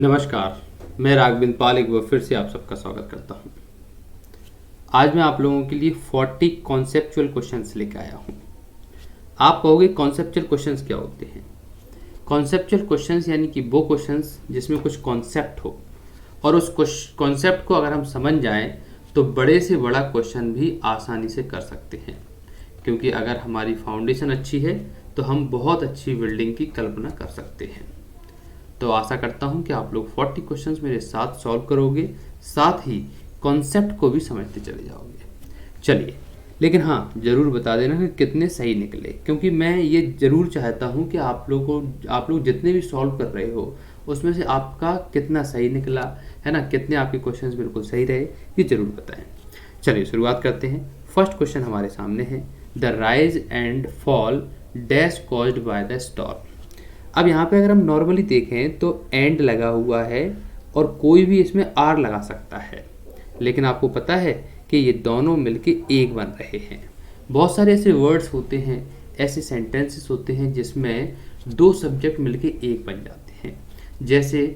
नमस्कार, मैं राघविंद्र पाल एक बार फिर से आप सबका स्वागत करता हूं। आज मैं आप लोगों के लिए 40 कॉन्सेप्चुअल क्वेश्चंस लेकर आया हूं। आप कहोगे कॉन्सेप्चुअल क्वेश्चंस क्या होते हैं? कॉन्सेप्चुअल क्वेश्चंस यानी कि वो क्वेश्चंस जिसमें कुछ कॉन्सेप्ट हो और उस कॉन्सेप्ट को अगर हम समझ जाएं तो बड़े से बड़ा क्वेश्चन भी आसानी से कर सकते हैं, क्योंकि अगर हमारी फाउंडेशन अच्छी है तो हम बहुत अच्छी बिल्डिंग की कल्पना कर सकते हैं। तो आशा करता हूं कि आप लोग 40 क्वेश्चंस मेरे साथ सॉल्व करोगे, साथ ही कॉन्सेप्ट को भी समझते चले जाओगे। चलिए, लेकिन हाँ, ज़रूर बता देना कि कितने सही निकले, क्योंकि मैं ये ज़रूर चाहता हूं कि आप लोग जितने भी सॉल्व कर रहे हो उसमें से आपका कितना सही निकला है ना, कितने आपके क्वेश्चंस बिल्कुल सही रहे, ये ज़रूर बताएं। चलिए शुरुआत करते हैं। फर्स्ट क्वेश्चन हमारे सामने है, the rise and fall dash caused by the storm. अब यहाँ पे अगर हम नॉर्मली देखें तो एंड लगा हुआ है और कोई भी इसमें आर लगा सकता है, लेकिन आपको पता है कि ये दोनों मिलके एक बन रहे हैं। बहुत सारे ऐसे वर्ड्स होते हैं, ऐसे सेंटेंसेस होते हैं जिसमें दो सब्जेक्ट मिलके एक बन जाते हैं, जैसे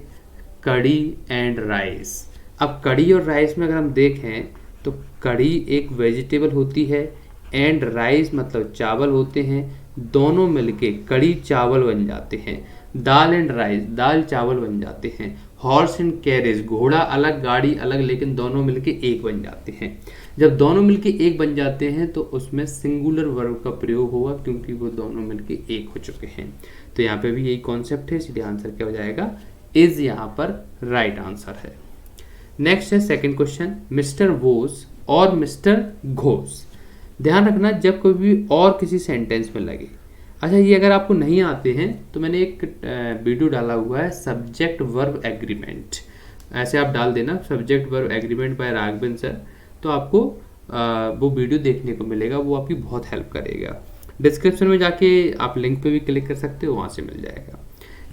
कड़ी एंड राइस। अब कड़ी और राइस में अगर हम देखें तो कड़ी एक वेजिटेबल होती है एंड राइस मतलब चावल होते हैं, दोनों मिलके कड़ी चावल बन जाते हैं। दाल एंड राइस दाल चावल बन जाते हैं। हॉर्स एंड कैरेज घोड़ा अलग गाड़ी अलग, लेकिन दोनों मिलके एक बन जाते हैं। जब दोनों मिलके एक बन जाते हैं तो उसमें सिंगुलर वर्ब का प्रयोग होगा, क्योंकि वो दोनों मिलके एक हो चुके हैं। तो यहाँ पे भी यही कॉन्सेप्ट है, इसलिए आंसर क्या हो जाएगा, इज यहाँ पर राइट आंसर है। नेक्स्ट है सेकेंड क्वेश्चन, मिस्टर वोस और मिस्टर घोष। ध्यान रखना जब कोई भी और किसी सेंटेंस में लगे। अच्छा, ये अगर आपको नहीं आते हैं तो मैंने एक वीडियो डाला हुआ है, सब्जेक्ट वर्ब एग्रीमेंट, ऐसे आप डाल देना subject verb agreement by Raghavendra sir, तो आपको वो वीडियो देखने को मिलेगा, वो आपकी बहुत हेल्प करेगा। डिस्क्रिप्शन में जाके आप लिंक पे भी क्लिक कर सकते हो, वहाँ से मिल जाएगा।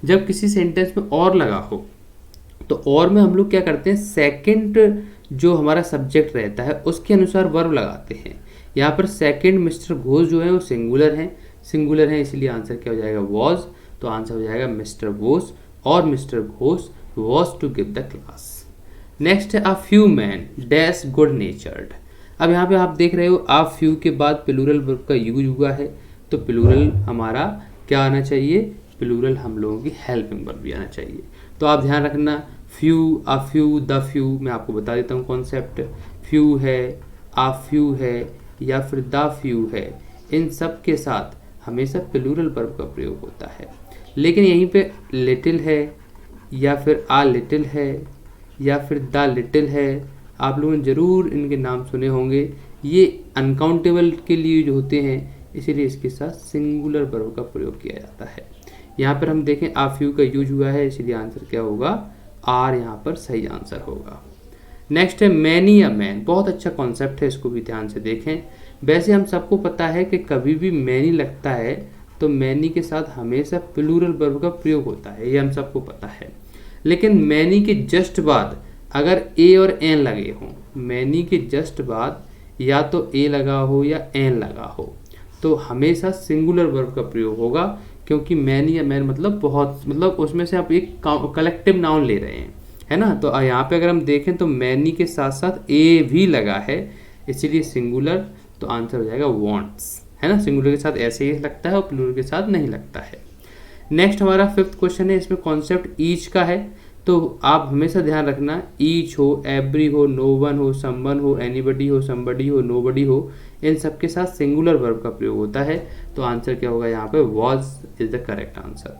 जब किसी सेंटेंस में और लगा हो तो और में हम लोग क्या करते हैं, सेकेंड जो हमारा सब्जेक्ट रहता है उसके अनुसार वर्ब लगाते हैं। यहाँ पर सेकंड मिस्टर घोष जो है वो सिंगुलर है, इसलिए आंसर क्या हो जाएगा, वॉज। तो आंसर हो जाएगा मिस्टर वोस और mister Ghosh was to give the class. Next है a few man dash good natured. अब यहाँ पे आप देख रहे हो अ फ्यू के बाद प्लूरल वर्ब का यूज हुआ है, तो प्लूरल हमारा क्या आना चाहिए, प्लूरल हम लोगों की हेल्पिंग वर्ब भी आना चाहिए। तो आप ध्यान रखना, few, a few, the few, मैं आपको बता देता हूँ कॉन्सेप्ट। फ्यू है, अ फ्यू है या फिर द फ्यू है, इन सब के साथ हमेशा प्लूरल वर्ब का प्रयोग होता है। लेकिन यहीं पे लिटिल है या फिर आ लिटिल है या फिर द लिटिल है, आप लोगों ने ज़रूर इनके नाम सुने होंगे। ये अनकाउंटेबल के लिए जो होते हैं, इसीलिए इसके साथ सिंगुलर वर्ब का प्रयोग किया जाता है। यहाँ पर हम देखें आ फ्यू का यूज हुआ है, इसलिए आंसर क्या होगा, आर यहाँ पर सही आंसर होगा। नेक्स्ट है मैनी या मैन। बहुत अच्छा कॉन्सेप्ट है, इसको भी ध्यान से देखें। वैसे हम सबको पता है कि कभी भी मैनी लगता है तो मैनी के साथ हमेशा प्लूरल वर्ब का प्रयोग होता है, ये हम सबको पता है। लेकिन मैनी के जस्ट बाद अगर ए और एन लगे हों, मैनी के जस्ट बाद या तो ए लगा हो या एन लगा हो, तो हमेशा सिंगुलर वर्ब का प्रयोग होगा, क्योंकि मैनी या मैन मतलब बहुत, मतलब उसमें से आप एक कलेक्टिव नाउन ले रहे हैं, है ना। तो यहाँ पे अगर हम देखें तो मैनी के साथ साथ ए भी लगा है, इसीलिए सिंगुलर, तो आंसर हो जाएगा वांट्स, है ना। सिंगुलर के साथ ऐसे ही लगता है और प्लूरल के साथ नहीं लगता है। नेक्स्ट हमारा फिफ्थ क्वेश्चन है, इसमें कॉन्सेप्ट ईच का है, तो आप हमेशा ध्यान रखना, ईच हो, एवरी हो, नो वन हो, समवन हो, एनीबडी हो, समबडी हो, नोबडी हो, इन सब के साथ सिंगुलर वर्ब का प्रयोग होता है। तो आंसर क्या होगा, यहाँ पे was is the correct answer.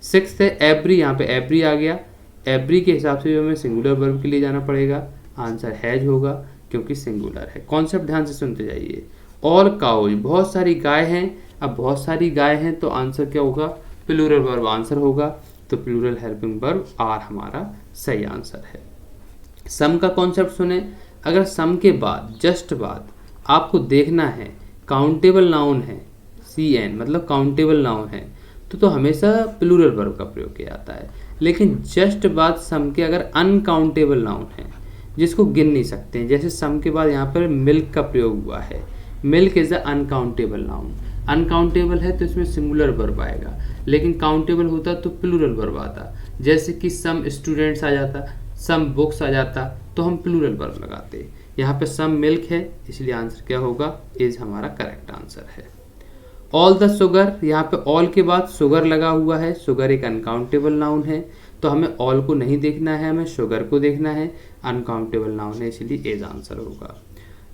Sixth है एवरी, यहाँ पे एवरी आ गया, एवरी के हिसाब से हमें सिंगुलर वर्ब के लिए जाना पड़ेगा, आंसर हैज होगा क्योंकि सिंगुलर है। कॉन्सेप्ट ध्यान से सुनते जाइए। ऑल काउज, बहुत सारी गाय हैं। अब बहुत सारी गाय हैं तो आंसर क्या होगा, प्लूरल वर्ब आंसर होगा, तो प्लूरल हेल्पिंग वर्ब आर हमारा सही आंसर है। सम का कॉन्सेप्ट सुने, अगर सम के बाद जस्ट बाद आपको देखना है काउंटेबल नाउन है, सी एन मतलब काउंटेबल नाउन है, तो हमेशा प्लूरल वर्ब का प्रयोग किया जाता है। लेकिन जस्ट बाद सम के अगर अनकाउंटेबल नाउन है जिसको गिन नहीं सकते हैं, जैसे सम के बाद यहाँ पर मिल्क का प्रयोग हुआ है, milk is a uncountable noun. Uncountable है तो इसमें सिंगुलर वर्ब आएगा, लेकिन काउंटेबल होता तो प्लूरल वर्ब आता। जैसे कि सम स्टूडेंट्स आ जाता, सम बुक्स आ जाता, तो हम प्लूरल वर्ब लगाते। यहाँ पे सम मिल्क है, इसलिए आंसर क्या होगा, इज हमारा करेक्ट आंसर है। ऑल द शुगर, यहाँ पे ऑल के बाद शुगर लगा हुआ है, शुगर एक अनकाउंटेबल नाउन है, तो हमें ऑल को नहीं देखना है, हमें शुगर को देखना है, अनकाउंटेबल नाउन है, इसलिए एज आंसर होगा।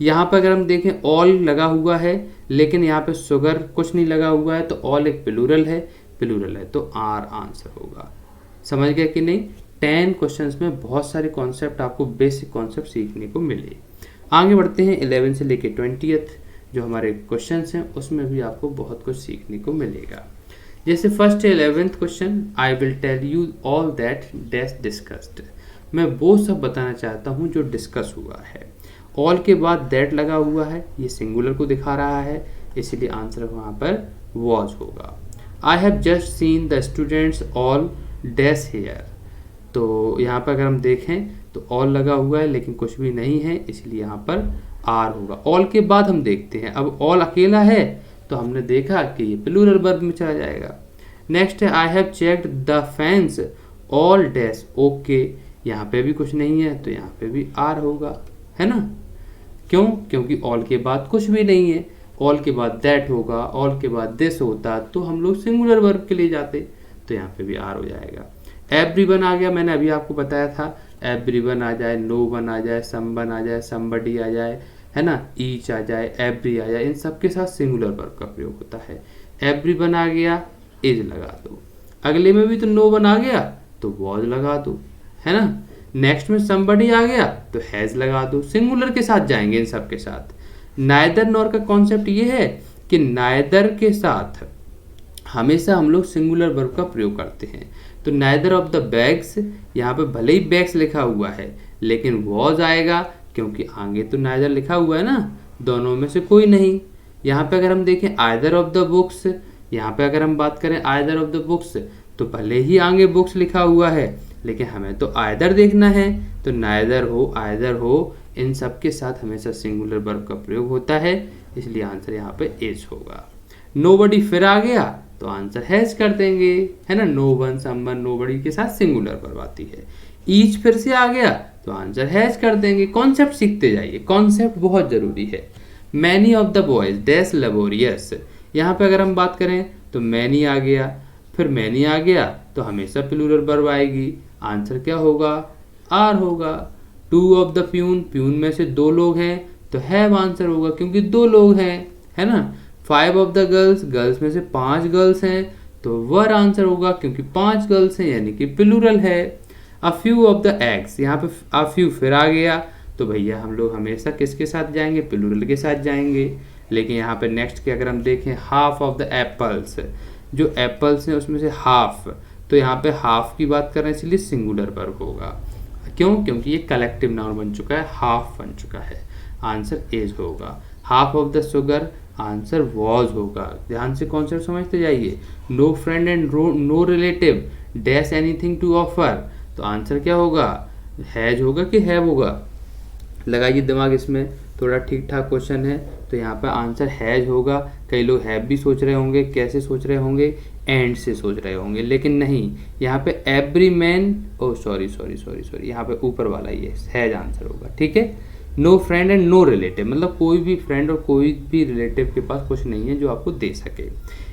यहाँ पर अगर हम देखें ऑल लगा हुआ है लेकिन यहाँ पे शुगर कुछ नहीं लगा हुआ है, तो ऑल एक प्लूरल है तो आर आंसर होगा। समझ गए कि नहीं? 10 क्वेश्चंस में बहुत सारे कॉन्सेप्ट, आपको बेसिक कॉन्सेप्ट सीखने को मिले। आगे बढ़ते हैं 11 से लेके 20th जो हमारे क्वेश्चंस हैं, उसमें भी आपको बहुत कुछ सीखने को मिलेगा। जैसे first 11th question, I will tell you all that dash discussed. मैं वो सब बताना चाहता हूँ जो डिस्कस हुआ है। ऑल के बाद दैट लगा हुआ है, ये सिंगुलर को दिखा रहा है, इसलिए आंसर वहाँ पर वॉज होगा। I have just seen the students all dash here, तो यहाँ पर अगर हम देखें तो ऑल लगा हुआ है लेकिन कुछ भी नहीं है, इसलिए यहाँ पर आर होगा। ऑल के बाद हम देखते हैं, अब ऑल अकेला है तो हमने देखा कि ये प्लूरल वर्ब में चला जाएगा। नेक्स्ट है I have checked the fans all dash okay, यहाँ पे भी कुछ नहीं है तो यहाँ पे भी आर होगा, है ना? क्यों? क्योंकि ऑल के बाद कुछ भी नहीं है। ऑल के बाद दैट होगा, ऑल के बाद दिस होता तो हम लोग सिंगुलर वर्ब के लिए जाते, तो यहाँ पे भी आर हो जाएगा। एवरीवन आ गया, मैंने अभी आपको बताया था, एवरीवन आ जाए, नो वन आ जाए, समवन आ जाए, समबडी आ जाए, है ना, ईच आ जाए, एवरी आ जाए, इन सब के साथ सिंगुलर वर्ब का प्रयोग होता है। एवरीवन आ गया, इज लगा दो। अगले में भी तो नो वन आ गया तो वॉज लगा दो, है ना। नेक्स्ट में समबडी आ गया तो हैज लगा दो। सिंगुलर के साथ जाएंगे इन सब के साथ। नाइदर नॉर का कॉन्सेप्ट ये है कि नाइदर के साथ हमेशा हम लोग सिंगुलर वर्ब का प्रयोग करते हैं। तो नाइदर ऑफ द बैग्स, यहाँ पे भले ही बैग्स लिखा हुआ है लेकिन वॉज आएगा क्योंकि आगे तो नाइदर लिखा हुआ है ना, दोनों में से कोई नहीं। यहाँ पे अगर हम देखें आइदर ऑफ द बुक्स, यहाँ पे अगर हम बात करें आइदर ऑफ द बुक्स तो भले ही आगे बुक्स लिखा हुआ है लेकिन हमें तो आइदर देखना है, तो नाइदर हो, आइदर हो, इन सब के साथ हमेशा सिंगुलर वर्ब का प्रयोग होता है, इसलिए आंसर यहाँ पे इज होगा। नोबडी फिर आ गया तो आंसर हैज कर देंगे, है ना। नो वन, समवन, नोबडी के साथ सिंगुलर वर्ब आती है। ईच फिर से आ गया तो आंसर हैज कर देंगे। कॉन्सेप्ट सीखते जाइए, कॉन्सेप्ट बहुत जरूरी है। Many of the boys dash laborious, यहाँ पे अगर हम बात करें तो मैनी आ गया, फिर मैनी आ गया तो हमेशा प्लूरल वर्ब आएगी, आंसर क्या होगा, आर होगा। Two of the peon, peon में से दो लोग हैं तो हैव आंसर होगा क्योंकि दो लोग हैं, है ना। Five of the girls, girls में से 5 गर्ल्स हैं तो वर आंसर होगा क्योंकि 5 गर्ल्स हैं यानी कि प्लूरल है। A few of the eggs, यहाँ पे अ फ्यू फिर आ गया तो भैया हम लोग हमेशा किसके साथ जाएंगे, प्लूरल के साथ जाएंगे। लेकिन यहाँ पे नेक्स्ट के अगर हम देखें हाफ ऑफ द एप्पल्स, जो एप्पल्स हैं उसमें से हाफ, तो यहाँ पे हाफ की बात कर रहे हैं इसलिए सिंगुलर वर्ब होगा। क्यों? क्योंकि ये कलेक्टिव नाउन बन चुका है, हाफ बन चुका है, आंसर इज होगा। Half of the sugar, answer was होगा। ध्यान से कॉन्सेप्ट समझते जाइए। No friend and no relative dash anything to offer, तो आंसर क्या होगा, हैज होगा कि हैव होगा। लगाइए दिमाग इसमें, थोड़ा ठीक ठाक क्वेश्चन है तो यहाँ पर आंसर हैज होगा। कई लोग हैव भी सोच रहे होंगे, कैसे सोच रहे होंगे, एंड से सोच रहे होंगे, लेकिन नहीं, यहाँ पे एवरी मैन, ओ सॉरी, यहाँ पे ऊपर वाला ये हैज आंसर होगा, ठीक है। No friend and no relative, मतलब कोई भी फ्रेंड और कोई भी रिलेटिव के पास कुछ नहीं है जो आपको दे सके।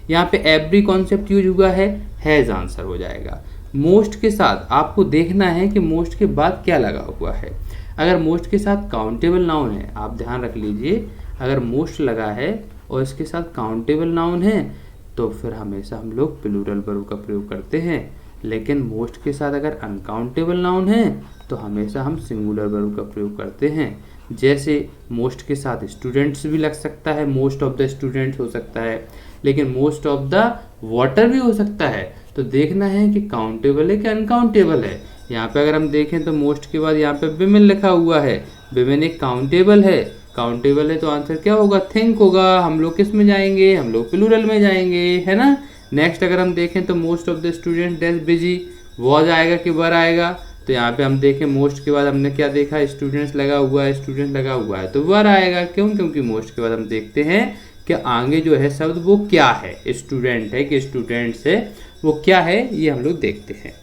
यहाँ पे एवरी कॉन्सेप्ट यूज हुआ है, हैज आंसर हो जाएगा। मोस्ट के साथ आपको देखना है कि मोस्ट के बाद क्या लगा हुआ है। अगर मोस्ट के साथ काउंटेबल नाउन है, आप ध्यान रख लीजिए, अगर मोस्ट लगा है और इसके साथ काउंटेबल नाउन है तो फिर हमेशा हम लोग प्लूरल वर्ब का प्रयोग करते हैं। लेकिन मोस्ट के साथ अगर अनकाउंटेबल नाउन है तो हमेशा हम सिंगुलर वर्ब का प्रयोग करते हैं। जैसे मोस्ट के साथ स्टूडेंट्स भी लग सकता है, मोस्ट ऑफ द स्टूडेंट्स हो सकता है, लेकिन मोस्ट ऑफ द वाटर भी हो सकता है। तो देखना है कि काउंटेबल है कि अनकाउंटेबल है। यहाँ पे अगर हम देखें तो मोस्ट के बाद यहाँ पे विमेन लिखा हुआ है, विमेन एक काउंटेबल है, काउंटेबल है तो आंसर क्या होगा, थिंक होगा। हम लोग किस में जाएंगे, हम लोग प्लूरल में जाएंगे, है ना। नेक्स्ट अगर हम देखें तो most of the student dash busy, was आएगा कि वर आएगा, तो यहाँ पे हम देखें मोस्ट के बाद हमने क्या देखा, स्टूडेंट्स लगा हुआ है, स्टूडेंट लगा हुआ है तो वर आएगा। क्यों? क्योंकि मोस्ट के बाद हम देखते हैं कि आगे जो है शब्द वो क्या है, स्टूडेंट है कि स्टूडेंट्स है, वो क्या है, ये हम लोग देखते हैं।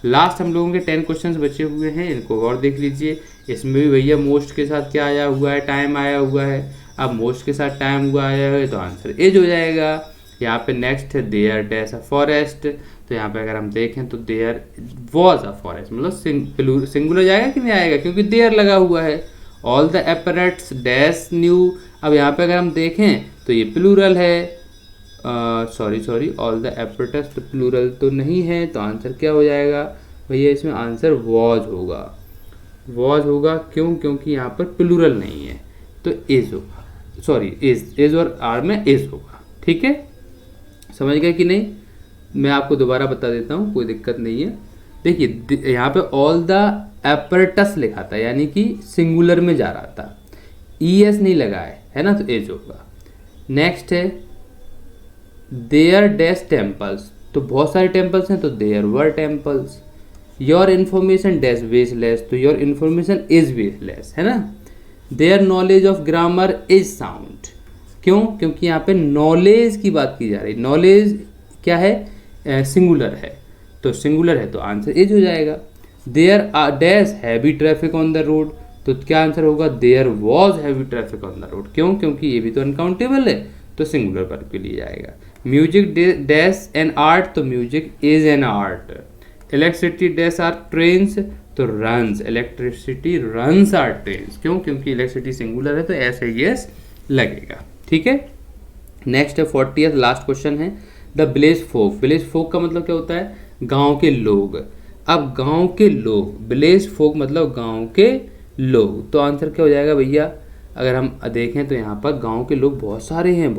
लास्ट हम लोगों के 10 क्वेश्चंस बचे हुए हैं, इनको और देख लीजिए। इसमें भी भैया मोस्ट के साथ क्या आया हुआ है, टाइम आया हुआ है। अब मोस्ट के साथ टाइम हुआ आया है तो आंसर एज हो जाएगा। यहाँ पे नेक्स्ट है देयर डैश अ फॉरेस्ट, तो यहाँ पे अगर हम देखें तो देयर वॉज अ फॉरेस्ट, मतलब सिंगुलर जाएगा कि नहीं आएगा, क्योंकि देयर लगा हुआ है। ऑल द एपरेट्स डैश न्यू, अब यहाँ पे अगर हम देखें तो ये प्लूरल है, सॉरी ऑल द एपरेटस तो प्लूरल तो नहीं है, तो आंसर क्या हो जाएगा भैया, इसमें आंसर वॉज होगा। वॉज होगा क्यों, क्योंकि यहाँ पर प्लूरल नहीं है, तो इज होगा, सॉरी इज और आर में इज होगा। ठीक है, समझ गए कि नहीं? मैं आपको दोबारा बता देता हूँ, कोई दिक्कत नहीं है। देखिए यहाँ पे ऑल द एपरेटस लिखा था, यानी कि सिंगुलर में जा रहा था, ES नहीं लगा है ना, तो एज होगा। नेक्स्ट है देयर डैश टेम्पल्स, तो बहुत सारे टेम्पल्स हैं तो there were temples. Your information dash baseless, तो योर इन्फॉर्मेशन इज बेसलेस, है ना। Their knowledge of grammar is sound, क्यों, क्योंकि यहाँ पे नॉलेज की बात की जा रही, नॉलेज क्या है, सिंगुलर है, तो सिंगुलर है तो आंसर इज हो जाएगा। There dash heavy traffic on the road, तो क्या आंसर होगा, there was heavy traffic on the road, क्यों, क्योंकि ये भी तो अनकाउंटेबल है, तो सिंगुलर वर्ब के लिए जाएगा। म्यूजिक डैश एन आर्ट, तो music is an art. Electricity dash are trains, तो runs, electricity runs are trains, क्यों, क्योंकि इलेक्ट्रिसिटी सिंगुलर है तो ऐसे यस लगेगा। ठीक है, नेक्स्ट है 40th लास्ट क्वेश्चन है द विलेज फोक। विलेज फोक का मतलब क्या होता है, गांव के लोग। अब गांव के लोग, विलेज फोक मतलब गांव के लोग, तो आंसर क्या हो जाएगा भैया, अगर हम देखें तो यहाँ पर गांव के लोग बहुत सारे हैं,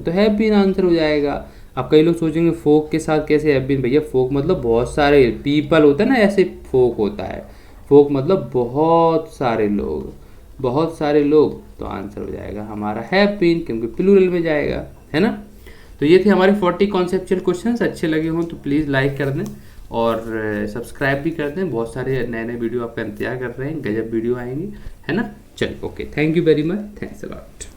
तो हैव बीन आंसर हो जाएगा। अब कई लोग सोचेंगे फोक के साथ कैसे हैव बीन, भैया फोक मतलब बहुत सारे पीपल होता है ना, ऐसे फोक होता है, फोक मतलब बहुत सारे लोग, बहुत सारे लोग, तो आंसर हो जाएगा हमारा हैव बीन, क्योंकि प्लूरल में जाएगा, है ना। तो ये थे हमारे 40 कॉन्सेप्चुअल क्वेश्चंस। अच्छे लगे हों तो प्लीज़ लाइक कर दें और सब्सक्राइब भी कर दें, बहुत सारे नए नए वीडियो आपका इंतजार कर रहे हैं, गजब वीडियो आएंगी, है ना। चलिए okay, thank you very much, thanks a lot.